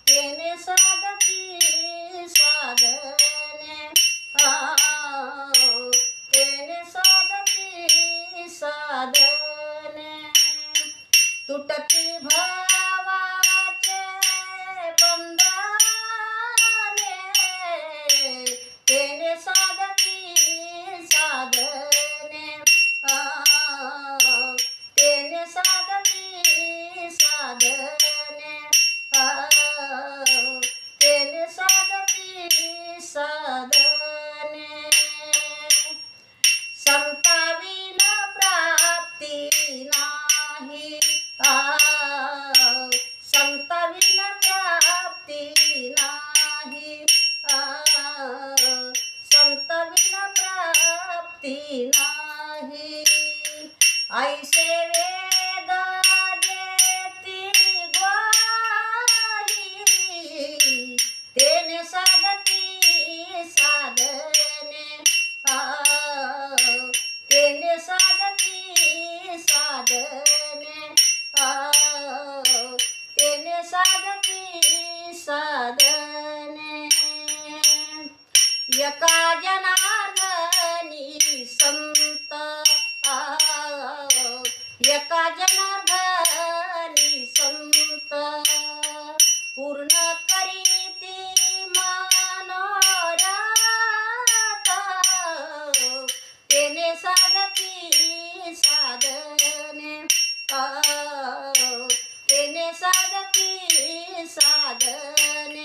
तेने साधती साधने तेने साधती साधने तुटती भावाचे बंधने तेने साधती साधने तेने साधती साधने तेने साधती साधने संताविना प्राप्ती नाही संताविना प्राप्ती नाही संताविना प्राप्ती नाही ऐसे वेद देती ग्वाही तेने साधती साधने तेने साधती साधने तेने साधती साधने एका जनार्दनी संत एका जनार्दनी संत पूर्ण करीती मनोरथ तेने साधती साधने तेने साधती साधने